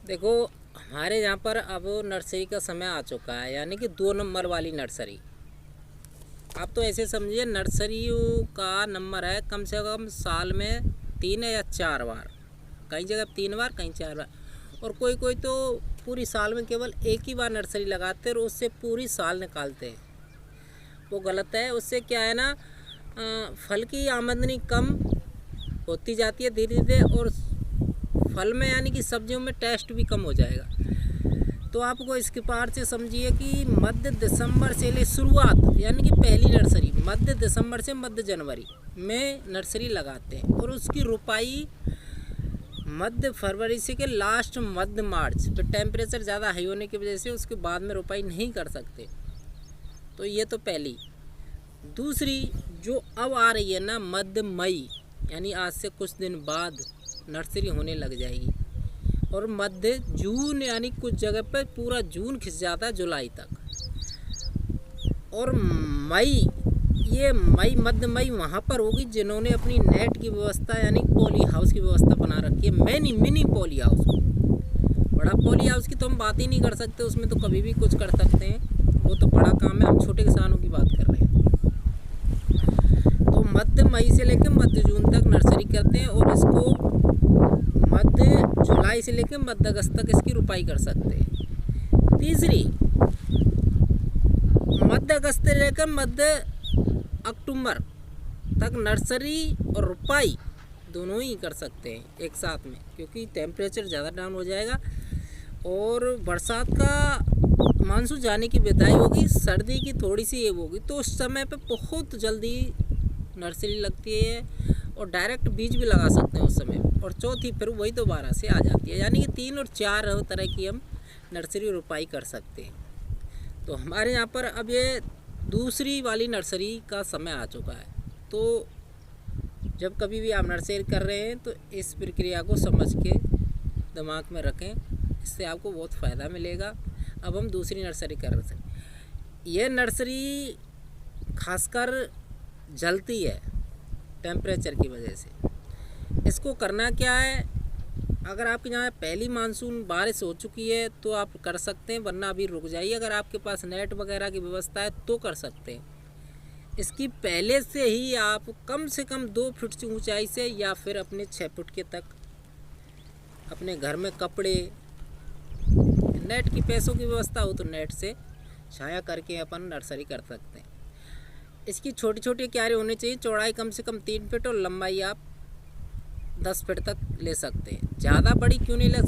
देखो, हमारे यहाँ पर अब नर्सरी का समय आ चुका है, यानी कि 2 नंबर वाली नर्सरी। आप तो ऐसे समझिए नर्सरियों का नंबर है कम से कम साल में 3 या 4 बार, कई जगह 3 बार, कहीं 4 बार, और कोई कोई तो पूरी साल में केवल एक ही बार नर्सरी लगाते हैं और उससे पूरी साल निकालते हैं। वो गलत है। उससे क्या है ना, फल की आमदनी कम होती जाती है धीरे धीरे, और फल में यानी कि सब्जियों में टेस्ट भी कम हो जाएगा। तो आपको इसके पार से समझिए कि मध्य दिसंबर से ले शुरुआत, यानी कि पहली नर्सरी मध्य दिसंबर से मध्य जनवरी में नर्सरी लगाते हैं, और उसकी रुपाई मध्य फरवरी से के लास्ट मध्य मार्च पे। टेम्परेचर ज़्यादा हाई होने की वजह से उसके बाद में रुपाई नहीं कर सकते। तो ये तो पहली। दूसरी जो अब आ रही है ना, मध्य मई, यानी आज से कुछ दिन बाद नर्सरी होने लग जाएगी, और मध्य जून, यानी कुछ जगह पर पूरा जून खिंच जाता है जुलाई तक। और मई, ये मई मध्य मई वहाँ पर होगी जिन्होंने अपनी नेट की व्यवस्था यानी पॉली हाउस की व्यवस्था बना रखी है। मिनी पॉली हाउस, बड़ा पॉली हाउस की तो हम बात ही नहीं कर सकते, उसमें तो कभी भी कुछ कर सकते हैं, वो तो बड़ा काम है। हम छोटे किसानों की बात कर रहे हैं। तो मध्य मई से लेकर मध्य जून तक नर्सरी करते हैं, और इसको मध्य जुलाई से लेकर मध्य अगस्त तक इसकी रुपाई कर सकते हैं। तीसरी, मध्य अगस्त से लेकर मध्य अक्टूबर तक नर्सरी और रुपाई दोनों ही कर सकते हैं एक साथ में, क्योंकि टेम्परेचर ज़्यादा डाउन हो जाएगा और बरसात का मानसून जाने की विदाई होगी, सर्दी की थोड़ी सी ये होगी, तो उस समय पे बहुत जल्दी नर्सरी लगती है, और डायरेक्ट बीज भी लगा सकते हैं उस समय। और चौथी फिर वही दोबारा से आ जाती है, यानी कि 3 और 4 तरह की हम नर्सरी रुपाई कर सकते हैं। तो हमारे यहाँ पर अब ये दूसरी वाली नर्सरी का समय आ चुका है। तो जब कभी भी आप नर्सरी कर रहे हैं तो इस प्रक्रिया को समझ के दिमाग में रखें, इससे आपको बहुत फ़ायदा मिलेगा। अब हम दूसरी नर्सरी कर रहे हैं। ये नर्सरी खासकर जलती है टेम्परेचर की वजह से। इसको करना क्या है, अगर आपके यहाँ पहली मानसून बारिश हो चुकी है तो आप कर सकते हैं, वरना अभी रुक जाइए। अगर आपके पास नेट वगैरह की व्यवस्था है तो कर सकते हैं। इसकी पहले से ही आप कम से कम 2 फुट की ऊंचाई से, या फिर अपने 6 फुट के तक अपने घर में कपड़े, नेट की पैसों की व्यवस्था हो तो नेट से छाया करके अपन नर्सरी कर सकते हैं। इसकी छोटी छोटी क्यारी होनी चाहिए, चौड़ाई कम से कम 3 फीट और लंबाई आप 10 फीट तक ले सकते हैं। ज़्यादा बड़ी क्यों नहीं ले